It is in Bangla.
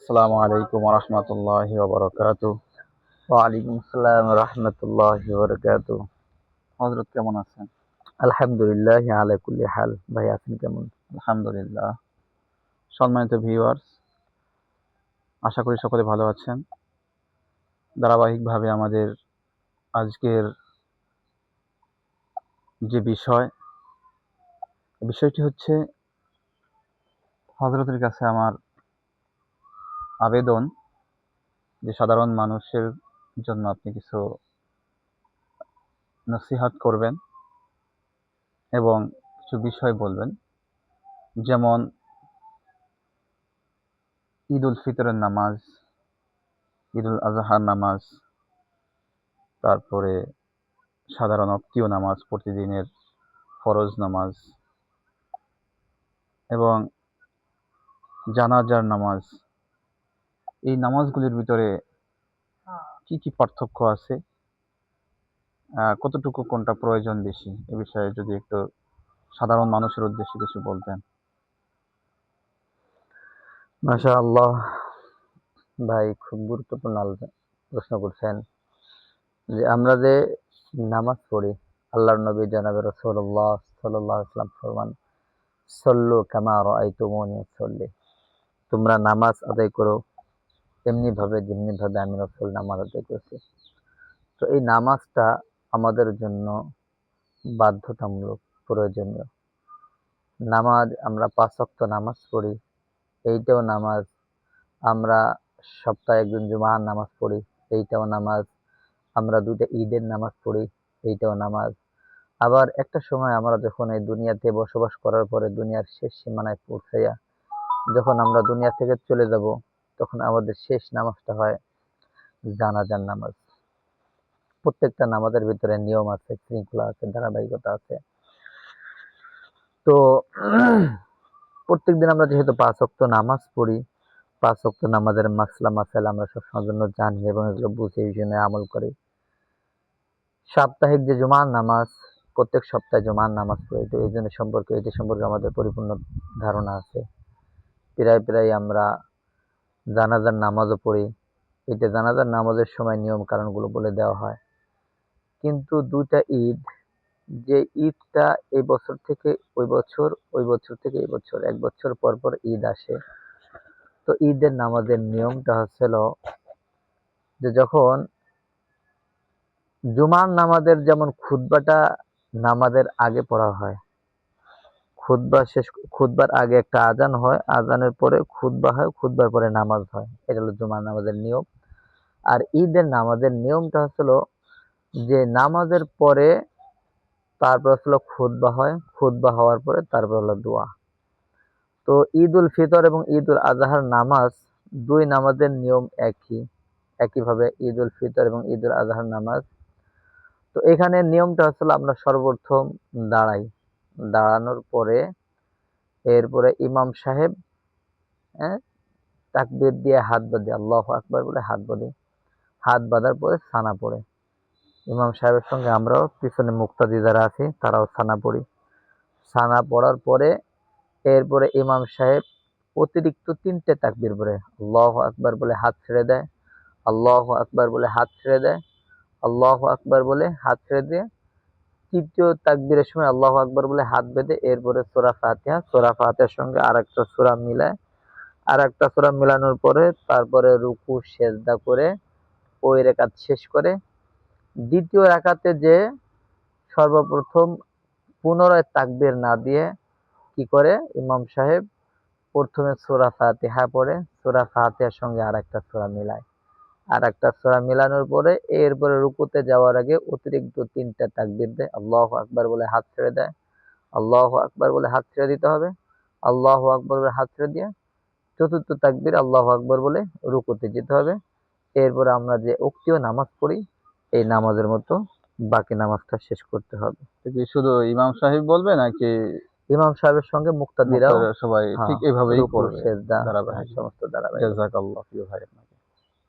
আসসালামু আলাইকুম ওয়া রাহমাতুল্লাহি ওয়া বারাকাতুহু। ওয়ালাইকুম আসসালাম রহমতুল্লাহি ওয়া বারাকাতুহু। হযরত কেমন আছেন? আলহামদুলিল্লাহ আলা কুল্লি হাল। ভাই আছেন কেমন? আলহামদুলিল্লাহ। সম্মানিত ভিউয়ার্স, আশা করি সকলে ভালো আছেন। ধারাবাহিকভাবে আমাদের আজকের যে বিষয়টি হচ্ছে হযরতের কাছে আমার আবেদন যে সাধারণ মানুষের জন্য আপনি কিছু নসিহত করবেন এবং কিছু বিষয় বলবেন। যেমন ঈদুল ফিতরের নামাজ, ঈদুল আজহার নামাজ, তারপরে সাধারণ অক্তীয় নামাজ, প্রতিদিনের ফরজ নামাজ এবং জানাজার নামাজ। এই নামাজগুলির ভিতরে কি কি পার্থক্য আছে, কতটুকু কোনটা প্রয়োজন বেশি, এ বিষয়ে যদি একটু সাধারণ মানুষের উদ্দেশ্যে কিছু বলতেন। মাশাআল্লাহ, ভাই খুব গুরুত্বপূর্ণ প্রশ্ন করছেন। যে আমরা যে নামাজ পড়ি, আল্লাহর নবী জনাবে রাসূলুল্লাহ সাল্লাল্লাহু আলাইহি ওয়াসাল্লাম ফরমান, সল্লু কামা রাআইতুমুনি উসাল্লি। তোমরা নামাজ আদায় করো এমনি ভাবে যেমনি ভাবে আমি রাসূল নামাজ আদায় করেছি। তো এই নামাজটা আমাদের জন্য বাধ্যতামূলক, প্রয়োজনীয়। নামাজ আমরা ৫ ওয়াক্ত নামাজ পড়ি, এইটাও নামাজ। আমরা সপ্তাহে একদিন জুমার নামাজ পড়ি, এইটাও নামাজ। আমরা ২টা ঈদের নামাজ পড়ি, এইটাও নামাজ। আবার একটা সময় আমরা যখন এই দুনিয়াতে বসবাস করার পরে দুনিয়ার শেষ সীমানায় পৌঁছাইয়া যখন আমরা দুনিয়া থেকে চলে যাব, তখন আমাদের শেষ নামাজটা হয় জানাজার নামাজ। প্রত্যেকটা নামাজের ভিতরে নিয়ম আছে, শৃঙ্খলা আছে, ধারাবাহিকতা আছে। তো প্রত্যেকদিন আমরা যেহেতু ৫ ওয়াক্ত নামাজ পড়ি, ৫ ওয়াক্ত নামাজের মাসলা মাসাইল আমরা সবসময়ের জন্য জানি এবং এগুলো বুঝে এই জন্য আমল করি। সাপ্তাহিক যে জুমার নামাজ, প্রত্যেক সপ্তাহে জুমার নামাজ পড়ি, তো এই জন্য এটি সম্পর্কে আমাদের পরিপূর্ণ ধারণা আছে। প্রায় আমরা জানাজার নামাজও পড়ি। এটা জানাজার নামাজের সময় নিয়ম কারণগুলো বলে দেওয়া হয়। কিন্তু ২টা ঈদ, যে ঈদটা এই বছর থেকে ওই বছর, ওই বছর থেকে এই বছর, ১ বছর পর পর ঈদ আসে। তো ঈদের নামাজের নিয়মটা হচ্ছিল যে যখন জুমার নামাজের যেমন খুতবাটা নামাজের আগে পড়া হয়, খুতবার আগে একটা আজান হয়, আজানের পরে খুতবা হয়, খুতবার পরে নামাজ হয়। এটা হলো জুমার নামাজের নিয়ম। আর ঈদের নামাজের নিয়মটা হচ্ছিল যে নামাজের পরে তারপর হলো খুতবা হয়, খুতবা হওয়ার পরে তারপর হলো দোয়া। তো ঈদ উল ফিতর এবং ঈদ উল আজহার নামাজ, ২ নামাজের নিয়ম একইভাবে ঈদ উল ফিতর এবং ঈদ উল আজহার নামাজ। তো এখানে নিয়মটা হচ্ছিল আমরা সর্বপ্রথম দাঁড়াই, দাঁড়ানোর পরে এরপরে ইমাম সাহেব, হ্যাঁ, তাকবীর দিয়ে হাত বাঁধে, আল্লাহু আকবার বলে হাত বাঁধি। হাত বাঁধার পরে সানা পড়ে। ইমাম সাহেবের সঙ্গে আমরাও পিছনে মুক্তাদি যারা আছি তারাও সানা পড়ি। সানা পড়ার পরে এরপরে ইমাম সাহেব অতিরিক্ত ৩টে তাকবীর পড়ে, আল্লাহু আকবার বলে হাত ছেড়ে দেয়, আল্লাহু আকবার বলে হাত ছেড়ে দেয়, আল্লাহু আকবার বলে হাত ছেড়ে দিয়ে ৩য় তাকবীরের সময় আল্লাহু আকবার বলে হাত বেঁধে এরপরে সূরা ফাতিহা, সূরা ফাতিহার সঙ্গে আরেকটা সূরা মিলায়, আরেকটা সূরা মিলানোর পরে তারপরে রুকু সেজদা করে ওই রাকাত শেষ করে ২য় রাকাতে যে সর্বপ্রথম পুনরায় তাকবীর না দিয়ে কি করে ইমাম সাহেব প্রথমে সূরা ফাতিহা পড়ে, সূরা ফাতিহার সঙ্গে আরেকটা সূরা মিলায়, আরেকটা সূরা মিলানোর পরে এরপরে রুকুতে যাওয়ার আগে অতিরিক্ত ৩টা তাকবীর দেয়, আল্লাহু আকবার বলে হাত ছেড়ে দেয়, আল্লাহু আকবার বলে হাত ছেড়ে দিতে হবে, আল্লাহু আকবার বলে হাত ছেড়ে দিয়ে ৪র্থ তাকবীর আল্লাহু আকবার বলে রুকুতে যেতে হবে। এরপরে আমরা যে উক্তীয় নামাজ পড়ি এই নামাজের মতো বাকি নামাজটা শেষ করতে হবে। কি শুধু ইমাম সাহেব বলবে নাকি ইমাম সাহেবের সঙ্গে মুক্তাদিরাও সবাই ঠিক এইভাবেই রুকু করবে সেজদা ধারাবাহিক? সমস্ত ধারাবাহিক। জাযাকাল্লাহ ভাই।